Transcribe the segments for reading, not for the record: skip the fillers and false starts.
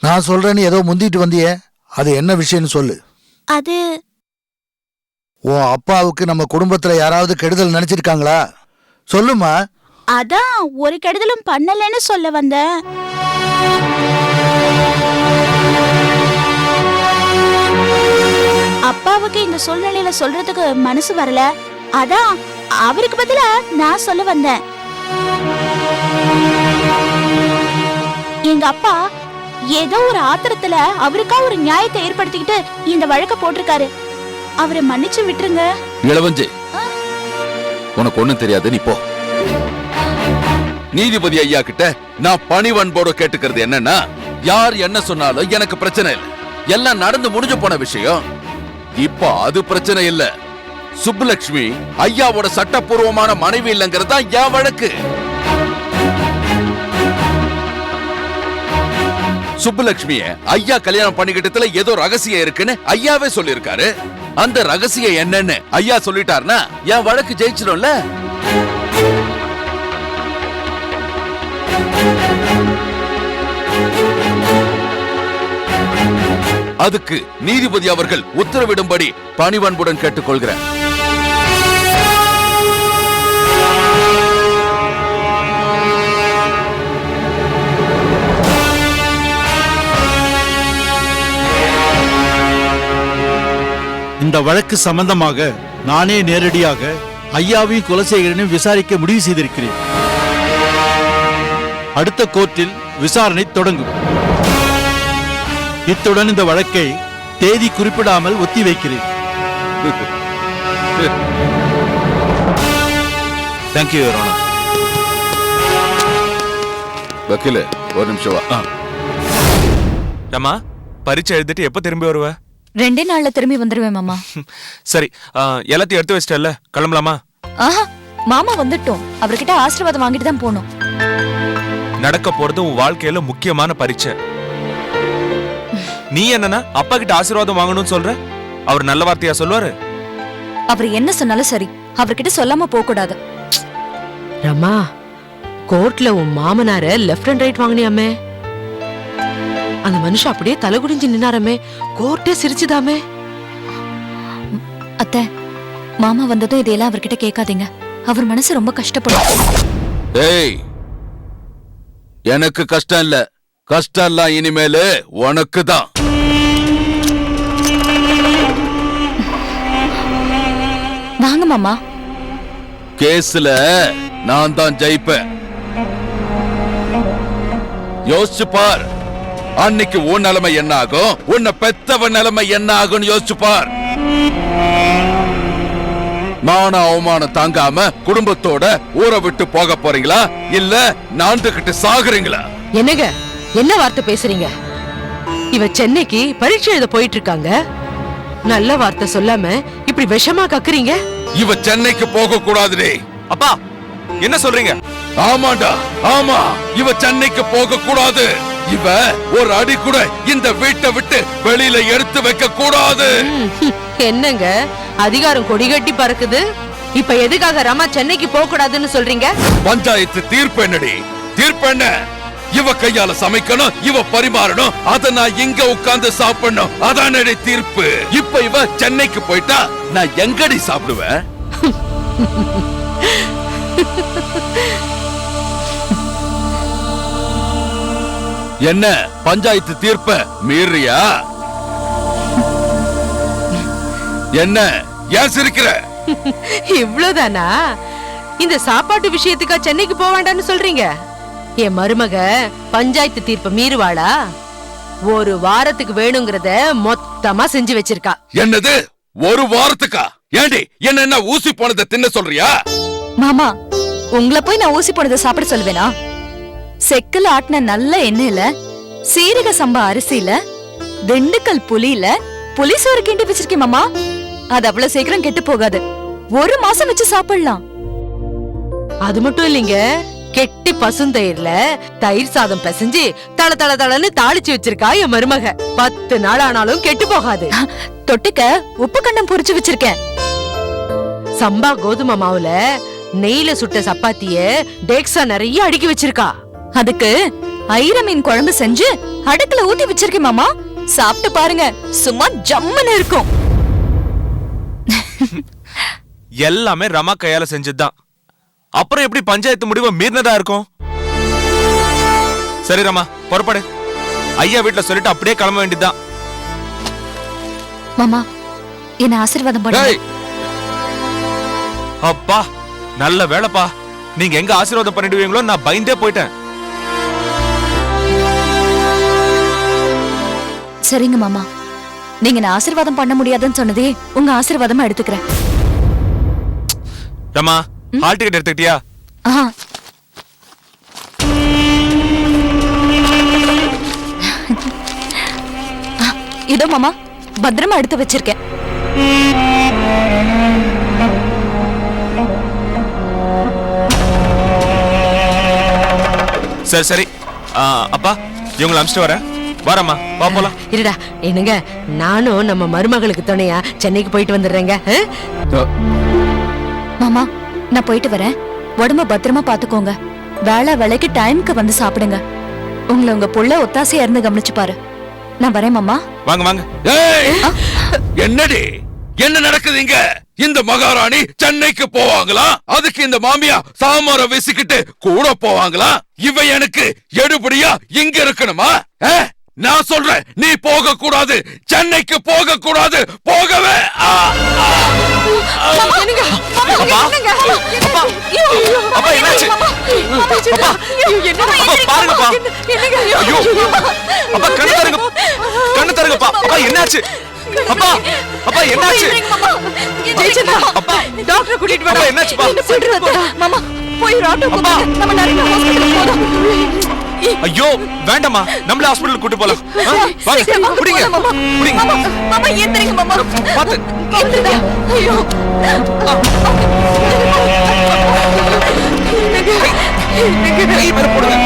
நான் சொல்றேன்னு ஏதோ முந்திட்டு வந்தியே, அது என்ன விஷயம்னு சொல்லு. அது உன் அப்பாவுக்கு நம்ம குடும்பத்துல யாராவது கெடுதல் நினைச்சிருக்காங்களா? சொல்லுமா. அதான் ஒரு கெடுதலும் பண்ணலன்னு சொல்ல வந்தேன். அப்பாவுக்கு இந்த சூழ்நிலையில சொல்றதுக்கு மனசு வரல. அதான் அவருக்கு பதிலா நான் சொல்ல வந்தேன். எங்க அப்பா ஏதோ ஒரு ஆத்திரத்துல அவருக்கா ஒரு நியாயத்தை ஏற்படுத்திக்கிட்டு இந்த வழக்க போட்டிருக்காரு. அவரை மன்னிச்சு விட்டுருங்க. இளவஞ்சி, உனக்கு ஒண்ணும் தெரியாது, நீ போ. நீதிபதி ஐயா கிட்ட நான் பணிவன்போட கேட்டுக்கிறது என்னன்னா, யார் என்ன சொன்னாலும் எனக்கு பிரச்சனை இல்லை. எல்லாம் நடந்து முடிஞ்சு போன விஷயம். இப்ப அது பிரச்சனை இல்ல. சுப்புலட்சுமி ஐயாவோட சட்டப்பூர்வமான மனைவி இல்லைங்கிறது தான் என் வழக்கு. சுப்புலட்சுமிய ஐயா கல்யாணம் பண்ணிக்கிட்டதுல ஏதோ ரகசியம் இருக்குன்னு ஐயாவே சொல்லிருக்காரு. அந்த ரகசியம் என்னன்னு ஐயா சொல்லிட்டாருன்னா என் வழக்கு ஜெயிச்சிடும்ல. அதுக்கு நீதிபதி அவர்கள் உத்தரவிடும்படி பணிவன்புடன் கேட்டுக்கொள்கிறேன். இந்த வழக்கு சம்பந்தமாக நானே நேரடியாக ஐயாவையும் குலசேகரனையும் விசாரிக்க முடிவு செய்திருக்கிறேன். அடுத்த கோர்ட்டில் விசாரணை தொடங்கும். இத்துடன் இந்த வழக்கை தேதி குறிப்பிடாமல் ஒத்தி வைக்கிறேன். Thank you your honour. வக்கீலே, ஒரு நிமிஷம் வா. அம்மா, பரீட்சை எழுதிட்டு எப்ப திரும்பி வருவ? 2 நாள்ல திரும்பி வந்துருவேன் மாமா. சரி, எல்லாத்தையும் எடுத்து வச்சிட்டல, கிளம்பலாமா? ஆஹா, மாமா வந்துட்டோம். அவர்கிட்ட ஆசீர்வாதம் வாங்கிட்டு தான் போகணும். நடக்க போறது உன் வாழ்க்கையில முக்கியமான பரீட்சை. நீ என்னன்னா அப்பா கிட்ட ஆசீர்வாதம் வாங்கணும்னு சொல்ற? அவர் நல்ல வார்த்தையா சொல்லுவாரு? அவர் என்ன சொன்னாலும் சரி, அவர்கிட்ட சொல்லாம போக கூடாது. ரமா, கோர்ட்ல உன் மாமனார லெஃப்ட் அண்ட் ரைட் வாங்கினியாமே. அந்த மனுஷன் அப்படியே தலை குடிஞ்சு நின்னாரமே, கோர்ட்டே சிரிச்சுதாமே. அத்தை, மாமா வந்ததும் இதையெல்லாம் அவர்கிட்ட கேட்காதீங்க. அவர் மனசு ரொம்ப கஷ்டப்படும். ஏய், எனக்கு கஷ்டம் இல்ல, கஷ்டம் எல்லாம் இனிமேலு உனக்கு தான். வாங்க மாமா. கேஸ்ல நான் தான் ஜெயிப்பேன். யோசிச்சு பார், அன்னைக்கு உன் நிலைமை என்ன ஆகும், உன்னை பெத்தவன் நிலைமை என்ன ஆகும் யோசிச்சு பார். மான அவமானம் தாங்காம குடும்பத்தோட ஊரை விட்டு போக போறீங்களா, இல்ல நாண்டுகிட்டு சாகுறீங்களா? என்னங்க, என்ன வார்த்தை பேசுறீங்க? இவ சென்னைக்கு பரீட்சை எழுத போயிட்டு இருக்காங்க. நல்ல வார்த்தை சொல்லாம இப்படி விஷமா கக்குறீங்க. இவ சென்னைக்கு போக கூடாதுடே. அப்பா, என்ன சொல்றீங்க? ஆமாண்டா, ஆமா, இவ சென்னைக்கு போக கூடாது. இவ ஒரு அடி கூட இந்த வீட்டை விட்டு வெளியில எடுத்து வைக்க கூடாது. என்னங்க, அதிகாரம் கொடி கட்டி பறக்குது. இப்ப எதுக்காக ரமா சென்னைக்கு போக கூடாதுன்னு சொல்றீங்க? பஞ்சாயத்து தீர்ப்பு என்னடி? தீர்ப்பு என்ன? இவ கையால சமைக்கணும், இவ பரிமாறணும், அத நான் இங்க உட்கார்ந்து சாப்பிடணும், அதானடி தீர்ப்பு. இப்ப இவ சென்னைக்கு போயிட்டா நான் எங்கடி சாப்பிடுவேன்? என்ன பஞ்சாயத்து தீர்ப்ப மீறியா? என்ன ஏன் சிரிக்கிற? இவ்வளவுதானா? இந்த சாப்பாட்டு விஷயத்துக்கா சென்னைக்கு போக வேண்டாம்னு சொல்றீங்க? என் மருமக பஞ்சாயத்து தீர்ப்ப மீறுவாளா? ஒரு வாரத்துக்கு வேணுங்கிறத மொத்தமா செஞ்சு வச்சிருக்கா. என்னது, ஒரு வாரத்துக்கா? ஏண்டி, என்ன ஊசி போனதை தின்ன சொல்றியா? மாமா, உங்களை போய் நான் ஊசி போனதை சாப்பிட சொல்லுவேனா? செக்கல் ஆட்டின நல்ல எண்ணெயில, சீரக சம்பா அரிசியில, திண்டுக்கல் புளியில புளிசோறு கிண்டி வச்சிருக்கேன் மாமா. அது அவ்வளவு சீக்கிரம் கெட்டு போகாது. 1 மாசம் வச்சு சாப்பிடலாம். அது மட்டும் இல்லைங்க, கெட்டி பசுந்தயிர்ல தயிர் சாதம் பிசைஞ்சு தள தள தளன்னு தாளிச்சு வச்சிருக்கா என் மருமக. 10 நாள் ஆனாலும் கெட்டு போகாது. தொட்டுக்க உப்பு கண்டம் பொரிச்சு வச்சிருக்கேன். சம்பா கோதுமை மாவுல நெய்ல சுட்ட சப்பாத்திய டேக்ஸா நிறைய அடுக்கி வச்சிருக்கா. அதுக்கு ஐர மீன் குழம்பு செஞ்சு அடுப்புல ஊத்தி வச்சிருக்கேன் மாமா. சாப்பிட்டு பாருங்க, சும்மா ஜம்முன்னு இருக்கும். எல்லாமே ரமா கையால செஞ்சதுதான். அப்புறம் எப்படி பஞ்சாயத்து முடிவை மீறினதா இருக்கும்? சரி ரமா, புறப்படு. ஐயா வீட்டுல சொல்லிட்டு அப்படியே கிளம்ப வேண்டியதுதான். மாமா, என்ன ஆசீர்வாதம் பண்ணுங்க. டேய், அப்பா நல்ல வேலைப்பா. நீங்க எங்க ஆசீர்வாதம் பண்ணிடுவீங்களோ நான் பயந்தே போயிட்டேன். சரிங்க மாமா, நீங்க நான் ஆசீர்வாதம் பண்ண முடியாதுன்னு சொன்னதே உங்க ஆசீர்வாதமா எடுத்துக்கிறேன். ரமா, ஹால் டிக்கெட் எடுத்துக்கிட்டியா? ஆஹா. இதோ மாமா, பத்திரமா எடுத்து வச்சிருக்கேன். சரி சரி. அப்பா இவங்களை அமிச்சிட்டு வரேன். வரம்மா, வா போலாம். இருடா, என்னங்க நானும் நம்ம மருமகளுக்கு துணையா சென்னைக்கு போயிட்டு வந்துடுறேங்க. மாமா, நான் போயிட்டு வரேன். உடம்ப பத்திரமா பாத்துக்கோங்க. வேலை வேலைக்கு டைம்க்கு வந்து சாப்பிடுங்க. உங்களை உங்க புள்ள ஒத்தாசையா இருந்து கவனிச்சு பாரு. நான் வரேன் மாமா. வாங்க வாங்க. ஏய், என்னடி என்ன நடக்குது இங்க? இந்த மகாராணி சென்னைக்கு போவாங்களா? அதுக்கு இந்த மாமியா சாமார வீசிக்கிட்டு கூட போவாங்களா? இவ எனக்கு எடுபடியா இங்க இருக்கணுமா? நான் சொல்றேன், நீ போக கூடாது, சென்னைக்கு போக கூடாது, போகவே. அப்பா என்னாச்சு? அப்பா பாருங்கப்பா. ஐயோ அப்பா, கண்ணு தருங்க, கண்ணு தருங்கப்பா. அப்பா என்னாச்சு? அப்பா அப்பா என்னாச்சு? அப்பா டாக்டர் கூட்டிட்டு அப்பா என்னாச்சுப்பா? மாமா, போய் ஒரு ஆட்டோ கூப்பிடுங்க. நம்ம நிறைய ஹாஸ்பிடல் போறோம். ஐயோ வேண்டாமா, நம்மள ஹாஸ்பிடல் கூட்டி போலாம். வாங்க, புடிங்க புடிங்க. மாமா ஏத்துறீங்க மாமா. பாத்து. ஏத்துங்க. ஐயோ. கை மேல போடுங்க.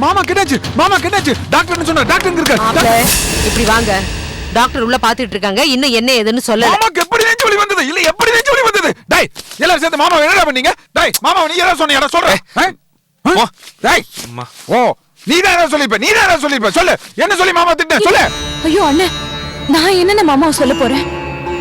மாமா கேட்டாச்சு, மாமா கேட்டாச்சு. டாக்டர் என்ன சொன்னார்? டாக்டர் எங்க இருக்காரு? இப்படி வாங்க, டாக்டர் உள்ள பாத்துட்டு இருக்காங்க. இன்னும் என்ன ஏதுன்னு சொல்லல. மாமாக்கு எப்படி நெஞ்சு வலி வந்தது? இல்ல எப்படி நெஞ்சு வலி வந்தது? டேய், எல்லாரும் சேர்ந்து மாமா என்னடா பண்ணீங்க? டேய், மாமா நீ என்ன சொன்னீங்க? சொல்றேன். டேய், ஓ நீதான் என்ன சொல்லிப்ப? நீதான் என்ன சொல்லிப்ப? சொல்லு, என்ன சொல்லி மாமா திட்ட? சொல்லு. ஐயோ அண்ணே, நான் என்னென்ன மாமாவை சொல்ல போறேன்?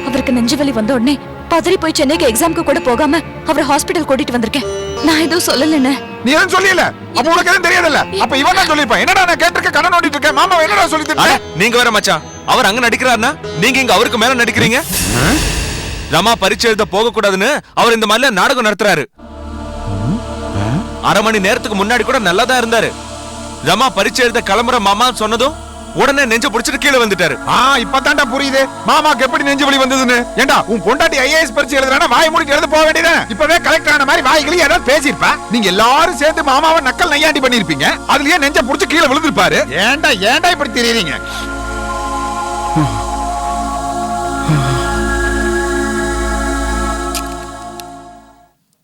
அவருக்கு நெஞ்சு வலி வந்த உடனே பதறி போய் சென்னைக்கு எக்ஸாம்க்கு கூட போகாம அவரை ஹாஸ்பிடல் கூட்டிட்டு வந்திருக்கேன். நான் எதுவும் சொல்லலண்ணே. நீ எதுவும் சொல்லல? அப்ப உனக்கு எதுவும் தெரியாதுல்ல? அப்ப இவன் தான் சொல்லிருப்பான். என்னடா நான் கேட்டிருக்க, கண்ண நோண்டிட்டு இருக்கேன். மாமா என்னடா சொல்லி திட்ட? நீங்க வேற மச்சான், அவர் அங்க நடிக்கிறாருன்னா நீங்க இங்க அவருக்கு மேல நடிக்கிறீங்க. ரமா பரீட்சை எழுத போக கூடாதுன்னு அவர் இந்த மாதிரி நாடகம் நடத்துறாரு. 1/2 மணி நேரத்துக்கு முன்னாடி கூட நல்லா தான் இருந்தாரு. ரமா பரீட்சை எழுத கிளம்புற மாமா சொன்னதும் உடனே நெஞ்ச புடிச்சிட்டு கீழே வந்துட்டாரு. இப்பதான்டா புரியுது மாமாக்கு எப்படி நெஞ்சு வலி வந்ததுன்னு. ஏண்டா உன் பொண்டாட்டி ஐஏஎஸ் பரீட்சை எழுதுறானா வாய் மூடிட்டு எழுத போக வேண்டியதானே? இப்பவே கலெக்டர் ஆன மாதிரி வாய்களி ஏதாவது பேசியிருப்பா. நீங்க எல்லாரும் சேர்ந்து மாமாவை நக்கல் நையாண்டி பண்ணிருப்பீங்க. அதுலயே நெஞ்ச புடிச்சு கீழே விழுந்திருப்பாரு. ஏண்டா ஏண்டா இப்படி தெரியுறீங்க?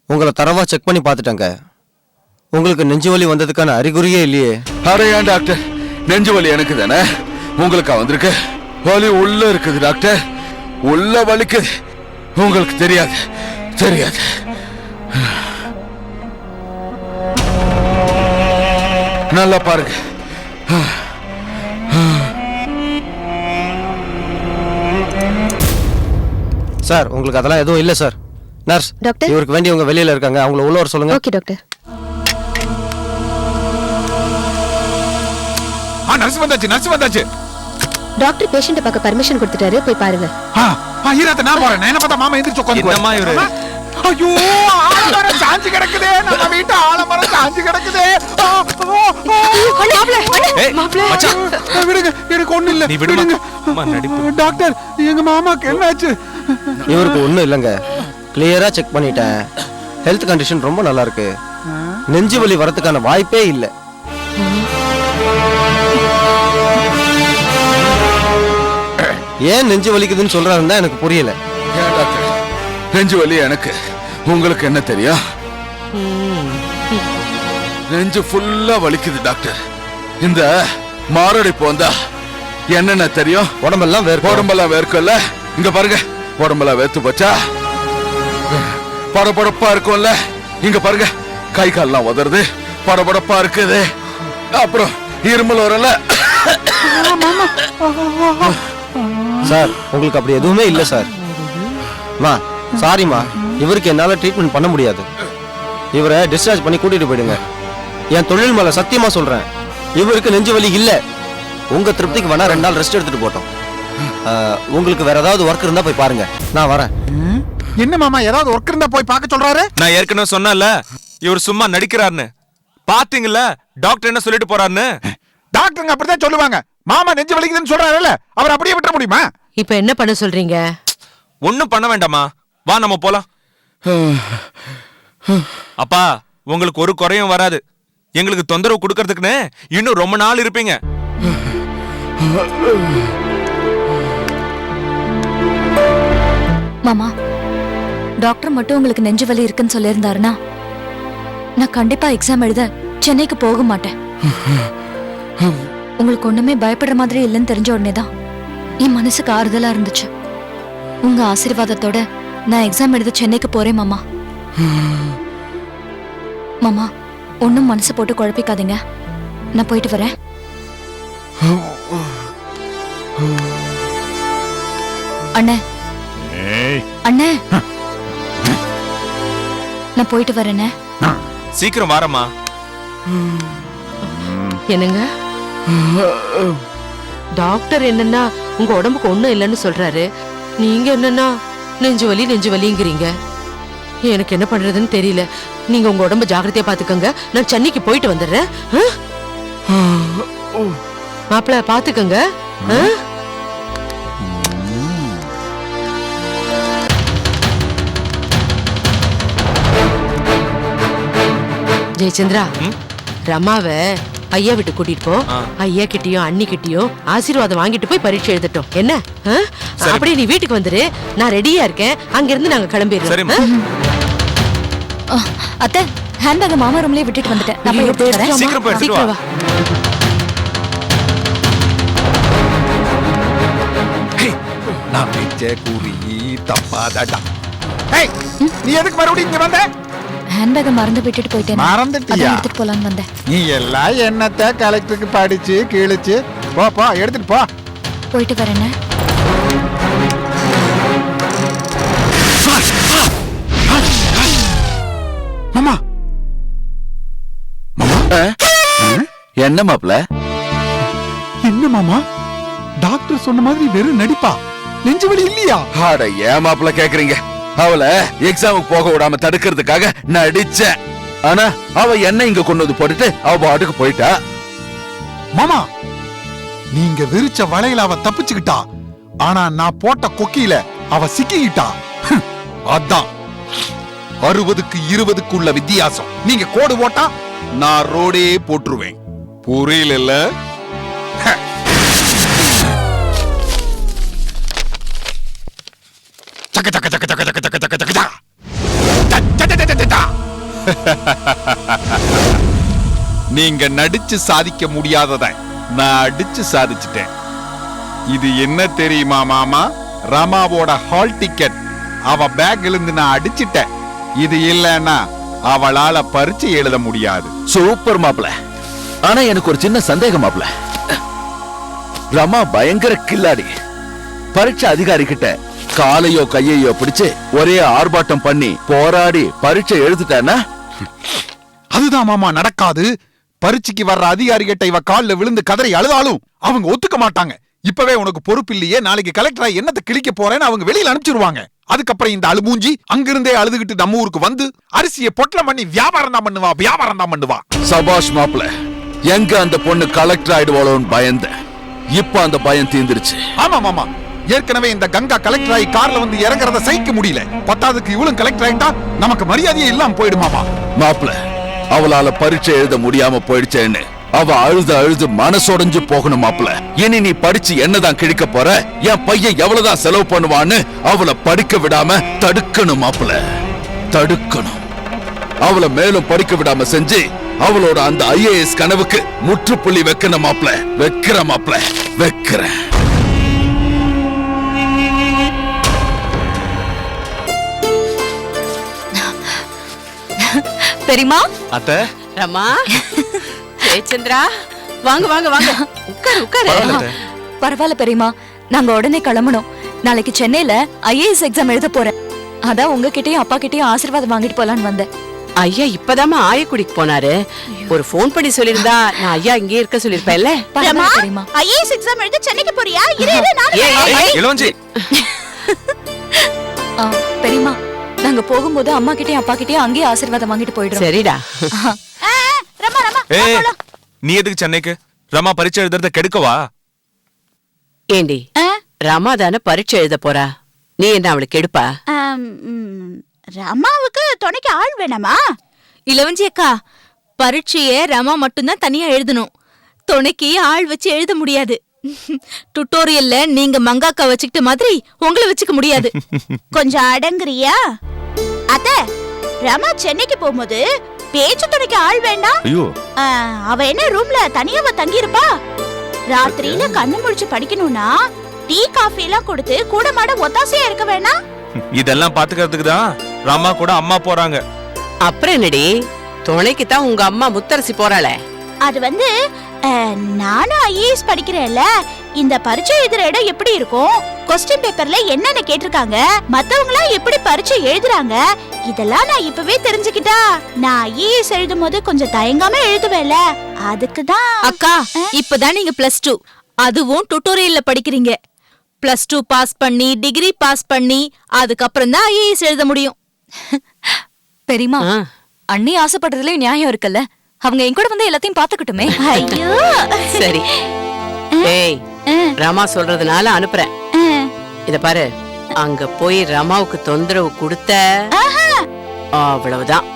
உங்களை தரவா செக் பண்ணி பார்த்துட்டாங்க. உங்களுக்கு நெஞ்சு வலி வந்ததுக்கான அறிகுறியே இல்லையே. அரே ஏன் டாக்டர், நெஞ்சு வலி எனக்கு தானே, உங்களுக்கா வந்திருக்கு? வலி உள்ள இருக்குது டாக்டர், உள்ள வலிக்குது. உங்களுக்கு தெரியாது தெரியாது. நல்லா பாருங்க. சார் உங்களுக்கு அதெல்லாம் எதுவும் இல்லை சார். நர்ஸ், டாக்டர், இவருக்கு வேண்டியவங்க வெளியில இருக்காங்க, அவங்கள உள்ள வர சொல்லுங்க. Okay doctor. நர்ஸ் வந்தாச்சு, நர்ஸ் வந்தாச்சு. டாக்டர் பேஷண்ட பார்க்க பர்மிஷன் கொடுத்துட்டாரு, போய் பாருங்க. ஈரத்தை நான் போறேன். என்ன பார்த்தா மாமா எந்திரிச்சு உட்கார்ந்து. என்னம்மா இவரு? ஐயோ, ஆலமரம் சாஞ்சி கிடக்குதே. நம்ம வீட்டு ஆலமரம் சாஞ்சி கிடக்குதே. ஏய் மச்சான், விடுங்க, எனக்கு ஒண்ணு இல்ல. நீ விடுங்க. அம்மா நடிப்பு. டாக்டர், எங்க மாமாக்கு என்னாச்சு? இவருக்கு ஒண்ணும் இல்லைங்க, கிளியரா செக் பண்ணிட்டேன். ஹெல்த் கண்டிஷன் ரொம்ப நல்லா இருக்கு. நெஞ்சு வலி வரதுக்கான வாய்ப்பே இல்லை. ஏன் நெஞ்சு வலிக்குதுன்னு சொல்றாருன்னு எனக்கு புரியல. ஏன் டாக்டர் நெஞ்சு வலி எனக்கு, உங்களுக்கு என்ன தெரியும்? நெஞ்சு ஃபுல்லா வலிக்குது டாக்டர். இந்த மாரடைப்பு வந்தா என்னென்ன தெரியும்? உடம்பெல்லாம் உடம்பெல்லாம் வேர்க்கும்ல, இங்க பாருங்க உடம்பெல்லாம் வேர்த்து போச்சா, படபடப்பா இருக்கும்ல, இங்க பாருங்க கை கால்லாம் உதறது, படபடப்பா இருக்குது, அப்புறம் இருமல் வரல. சார் உங்களுக்கு அப்படி எதுவுமே இல்லை சார். மா சாரிம்மா, இவருக்கு என்னால ட்ரீட்மெண்ட் பண்ண முடியாது. இவரை டிஸ்சார்ஜ் பண்ணி கூட்டிட்டு போயிடுங்க. என் தொழில் மேல சத்தியமா சொல்றேன், இவருக்கு நெஞ்சு வலி இல்ல. உங்க திருப்திக்கு வேணா 2 நாள் ரெஸ்ட் எடுத்துட்டு போட்டோம். உங்களுக்கு வேற ஏதாவது ஒர்க் இருந்தா போய் பாருங்க, நான் வரேன். என்ன மாமா ஏதாவது ஒர்க் இருந்தா போய் பார்க்க சொல்றாரு? நான் ஏற்கனவே சொன்னல இவர் சும்மா நடிக்கிறாருன்னு. பாத்தீங்கல்ல டாக்டர் என்ன சொல்லிட்டு போறாருன்னு. டாக்டருங்க அப்படிதான் சொல்லுவாங்க. மாமா நெஞ்சு வலிக்குதுன்னு சொல்றாருல்ல, அவர் அப்படியே விட்டுற முடியுமா? இப்ப என்ன பண்ண சொல்றீங்க? ஒண்ணும் பண்ண வேண்டாமா, வா நம்ம போலாம். அப்பா உங்களுக்கு ஒரு குறையும் வராது. எங்களுக்கு தொந்தரவு கொடுக்கறதுக்குன்னு இன்னும் ரொம்ப நாள் இருப்பீங்க. மாமா, டாக்டர் மட்டும் உங்களுக்கு நெஞ்சு வலி இருக்குன்னு சொல்லியிருந்தாருன்னா நான் கண்டிப்பா எக்ஸாம் எழுத சென்னைக்கு போக மாட்டேன். உங்களுக்கு ஒண்ணுமே பயப்படுற மாதிரி இல்லைன்னு தெரிஞ்ச உடனே தான் என் மனசுக்கு ஆறுதலா இருந்துச்சு. உங்க ஆசீர்வாதத்தோட நான் எக்ஸாம் எழுத சென்னைக்கு போறேன் மாமா. மாமா ஒன்னும் மனசு போட்டு குழப்பிக்காதீங்க, நான் போயிட்டு வரேன். அண்ணே அண்ணே, நான் போயிட்டு வரேனே. சீக்கிரம் வாரம்மா. என்னங்க டாக்டர் என்னன்னா உங்க உடம்புக்கு ஒண்ணும் இல்லைன்னு சொல்றாரு, நீங்க என்னன்னா நெஞ்சு வலிங்கிறீங்க. எனக்கு என்ன பண்றதுன்னு தெரியல. நீங்க உங்க உடம்ப ஜாக்கிரதையா பாத்துக்கங்க, நான் சென்னைக்கு போயிட்டு வந்துடுறேன். மாப்பிள்ள பாத்துக்கங்க. ஜெயச்சந்திரா, ரமாவை ஐயா விட்டு கூட்டிட்டு போ. ஐயா கிட்டயும் அண்ணி கிட்டயும் ஆசீர்வாதம் வாங்கிட்டு போய் பரீட்சை எழுதட்டும். என்ன அப்படியே நீ வீட்டுக்கு வந்துரு, நான் ரெடியா இருக்கேன். அங்க இருந்து நாங்க கிளம்பிடுறோம். அத்தை, ஹேண்ட்பேக் மாமா ரூம்லயே விட்டுட்டு வந்துட்டேன். நான் போய் எடுத்துட்டு வரேன். சீக்கிரம் வா. நான் பேச்ச கூறி தப்பாதடா. நீ எதுக்கு மறுபடியும் இங்க வந்த? ஹேண்ட்பேக் மறந்து விட்டுட்டு போயிட்டேன். மறந்துட்டியா? எடுத்துட்டு போலான்னு வந்தேன். நீ எல்லாம் என்னத்த கலெக்டருக்கு படிச்சு கிழிச்சு போ எடுத்துட்டு போ. போயிட்டு வரேன்னு. மாமா என்ன மாப்ள? என்ன மாமா, டாக்டர் சொன்ன மாதிரி வெறும் நடிப்பா? நெஞ்சு வலி இல்லையா? அட ஏன் மாப்ள கேக்குறீங்க? அவளை எக்ஸாமுக்கு போக விடாம தடுக்கிறதுக்காக நடிச்சேன். ஆனா அவ என்ன இங்க கொண்டு வந்து போட்டுட்டு அவ பாட்டுக்கு போயிட்டா. மாமா, நீங்க விரிச்ச வலையில அவ தப்பிச்சுக்கிட்டா, ஆனா நான் போட்ட கொக்கியில அவ சிக்கிக்கிட்டா. அதான் 60க்கு 20க்கு உள்ள வித்தியாசம். நீங்க கோடு போட்டா நான் ரோடே போட்டுருவேன். புரியல? சக்க சக்க சக்க சக்க சக்க சக்க சக்க சக்க நீங்க நடிச்சு சாதிக்க முடியாதத நான் அடிச்சு சாதிச்சிட்டேன். இது என்ன தெரியுமா மாமா? ரமாவோட ஹால் டிக்கெட் அவ பேக்ல இருந்து நான் அடிச்சிட்டேன். இது இல்லன்னா அவளால பரீட்சை எழுத முடியாது. சூப்பர் மாப்ள. ஆனா எனக்கு ஒரு சின்ன சந்தேகம் மாப்ள. ரமா பயங்கர கில்லாடி. பரீட்சை அதிகாரி கிட்ட காலையோ கையையோ பிடிச்சு ஒரே ஆர்ப்பாட்டம் பண்ணி போராடி பரீட்சை எழுதிட்டானா? அதுதான் மாமா நடக்காது. பரீட்சைக்கு வர்ற அதிகாரி கிட்ட இவ கால்ல விழுந்து கதறி அழுதாலும் அவங்க ஒத்துக்க மாட்டாங்க. இப்பவே உனக்கு பொறுப்பு இல்லையே, நாளைக்கு கலெக்டரா என்னத்தை கிழிக்க போறேன்னு அவங்க வெளியில அனுப்பிச்சிருவாங்க. அதுக்கப்புறம் இந்த அழுமூஞ்சி அங்கிருந்தே அழுதுகிட்டு நம்ம ஊருக்கு வந்து அரிசியை பொட்டலம் பண்ணி வியாபாரம் தான் பண்ணுவா. சபாஷ் மாப்ள. எங்க அந்த பொண்ணு கலெக்டர் ஆயிடுவாளோன்னு பயந்த. இப்ப அந்த பயம் தீந்துருச்சு. ஆமா மாமா, ஏற்கனவே இந்த கங்கா கலெக்டர் ஆகி கார்ல வந்து இறங்குறத சகிக்க முடியல. பத்தாவதுக்கு இவளும் கலெக்டர் ஆயிட்டா நமக்கு மரியாதையே இல்லாம போயிடுமாமா. மாப்ள, அவளால பரீட்சை எழுத முடியாம போயிடுச்சேன்னு அவ அழுது அழுது மனசொடைஞ்சு போகணும் மாப்ள. இனி நீ படிச்சு என்னதான் கிழிக்க போற, என் பையன் எவ்வளவுதான் செலவு பண்ணுவான்னு அவளை படிக்க விடாம தடுக்கணும் மாப்ள, தடுக்கணும். அவளை மேலும் படிக்க விடாம செஞ்சு அவளோட அந்த ஐஏஎஸ் கனவுக்கு முற்றுப்புள்ளி வைக்கணும் மாப்ள. வைக்கிற மாப்ள, வைக்கிறேன். பெரியமா, அத்தை ரமா, ஜெயச்சந்திரா, வாங்க வாங்க வாங்க, உட்காரு உட்காரு. பரவாயில்ல பெரியமா, நாங்க உடனே கிளம்பணும். நாளைக்கு சென்னையில ஐஏஎஸ் எக்ஸாம் எழுத போறேன். அதான் உங்ககிட்டயும் அப்பா கிட்டயும் ஆசீர்வாதம் வாங்கிட்டு போலான்னு வந்தேன். ஐயா இப்பதாமா ஆயக்குடிக்கு போனாரு. ஒரு போன் பண்ணி சொல்லிருந்தா நான் ஐயா இங்கே இருக்க சொல்லிருப்பேன்ல. ரமா, பெரியமா, ஐஏஎஸ் எக்ஸாம் எழுத சென்னைக்கு போறியா? இரு இரு, நான் இளவஞ்சி. பெரியமா, நாங்க போகும்போது அம்மா கிட்டயும் அப்பா கிட்டயும் அங்கேயே ஆசீர்வாதம் வாங்கிட்டு போயிடுறோம். சரிடா. ரமா ரமா, ஏய், நீ எதுக்கு சென்னைக்கு? ரமா பரீட்சை எழுதுறத கெடுக்கவா? ஏண்டி, ரமா தானே பரீட்சை எழுத போறா, நீ என்ன அவளுக்கு எடுப்பா? ரமாவுக்கு துணைக்கு ஆள் வேணாமா? இளவஞ்சி அக்கா, பரீட்சைய ரமா மட்டும்தான் தனியா எழுதணும். துணைக்கு ஆள் வச்சு எழுத முடியாது. டுட்டோரியல்ல நீங்க மங்காக்கா வச்சுக்கிட்ட மாதிரி உங்களை வச்சுக்க முடியாது. கொஞ்சம் அடங்குறியா? அத்த, ரமா சென்னைக்கு போகும்போது பேச்சு துணைக்கு ஆள் வேண்டாம். ஐயோ, அவ என்ன ரூம்ல தனியாவ தங்கி இருப்பா? ராத்திரியில கண்ணு முழிச்சு படிக்கணும்னா டீ காஃபி எல்லாம் கொடுத்து கூட மாட ஒத்தாசையா இருக்க வேணாம். இதெல்லாம் பாத்துக்கிறதுக்கு தான் ரமா கூட அம்மா போறாங்க. அப்புறம் என்னடி, துணைக்கு தான் உங்க அம்மா முத்தரசி போறாளே. அது வந்து நானும் ஐஏஎஸ் படிக்கிறேன்ல, இந்த பரீட்சை எழுதுற இடம் எப்படி இருக்கும், கொஸ்டின் பேப்பர்ல என்னென்ன கேட்டிருக்காங்க, மத்தவங்களா எப்படி பரீட்சை எழுதுறாங்க, இதெல்லாம் நான் இப்பவே தெரிஞ்சுக்கிட்டா நான் ஐஏஎஸ் எழுதும் போது கொஞ்சம் தயங்காம எழுதுவேன்ல, அதுக்குதான். அக்கா, இப்பதான் நீங்க +2, அதுவும் டுட்டோரியல்ல படிக்கிறீங்க. +2 பாஸ் பண்ணி டிகிரி பாஸ் பண்ணி அதுக்கப்புறம் தான் ஐஏஎஸ் எழுத முடியும். பெரியமா, அண்ணி ஆசைப்படுறதுல நியாயம் இருக்குல்ல. அவங்க என் கூட வந்து எல்லாத்தையும் பாத்துக்கிட்டுமே. ஐயோ சரி. ஏய், ரமா சொல்றதுனால அனுப்புறேன். இத பாரு, அங்க போய் ரமாவுக்கு தொந்தரவு கொடுத்த அவ்வளவுதான்.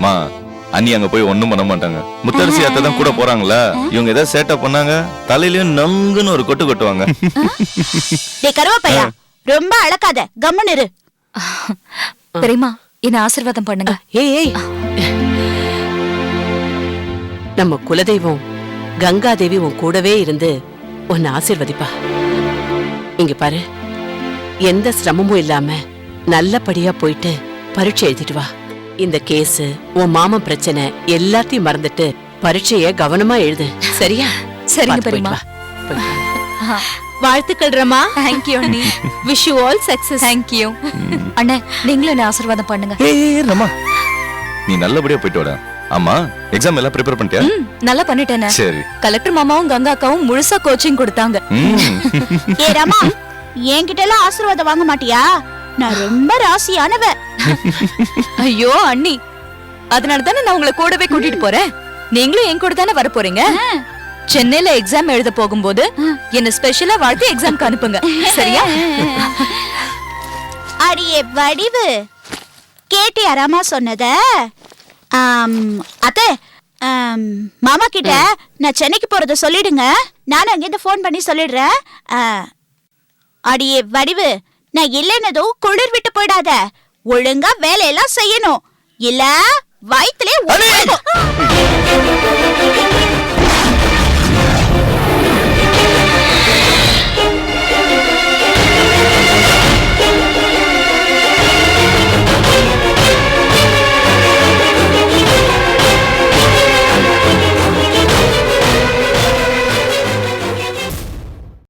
மா, அண்ணி அங்க போய் ஒண்ணும் பண்ண மாட்டாங்க. முத்தரசி அத்தை தான் கூட போறாங்களா, இவங்க ஏதாவது சேட்டை பண்ணாங்க தலையிலயும் நங்குன்னு ஒரு கொட்டு கொட்டுவாங்க. டேய் கருவாப்பையா, ரொம்ப அழக்காத, கம்முன்னு இரு. பெரியமா, என்ன ஆசீர்வாதம் பண்ணுங்க. ஏய் ஏய், நம்ம குலதெய்வம் கங்காதேவி உன் கூடவே இருந்து உன்னை ஆசீர்வதிப்பா. இங்க பாரு, எந்த சிரமமும் இல்லாம நல்லபடியா போயிட்டு பரீட்சை எழுதிட்டு வா. இந்த கேஸ், உன் மாமன் பிரச்சனை எல்லாத்தையும் மறந்துட்டு பரீட்சைய கவனமா எழுது, சரியா? சரிங்க பெரியமா. வாழ்த்துக்கள் ரமா. தேங்க்யூ அண்ணி. Wish you all success. Thank you அண்ணே, நீங்களும் என்ன ஆசீர்வாதம் பண்ணுங்க. ஏய் ரமா, நீ நல்லபடியா போயிட்டு வாடா. ஆமா, எக்ஸாம் எல்லாம் ப்ரிப்பேர் பண்ணிட்டியா? நல்லா பண்ணிட்டேனே. சரி. கலெக்டர் மாமாவும் கங்கா அக்காவும் முழுசா கோச்சிங் கொடுத்தாங்க. ஏ ரமா, என்கிட்ட எல்லாம் ஆசீர்வாதம் வாங்க மாட்டியா? நான் ரொம்ப ராசியானவ. ஐயோ அண்ணி, அதனால தானே நான் உங்களை கூடவே கூட்டிட்டு போறேன். நீங்களும் என் கூட தானே வர போறீங்க. சென்னையில எக்ஸாம் எழுத போகும்போது என்ன ஸ்பெஷலா வாழ்த்து எக்ஸாம்க்கு அனுப்புங்க, சரியா? அடியே வடிவு, கேட்டியா ரமா சொன்னத? அத்தை, மாமா கிட்ட நான் சென்னைக்கு போறத சொல்லிடுங்க. நானும் அங்கிருந்து போன் பண்ணி சொல்லிடுறேன். அடியே வடிவு, நான் இல்லைன்னதும் குளிர் விட்டு போயிடாத. ஒழுங்கா வேலையெல்லாம் செய்யணும், இல்ல வயிற்றுல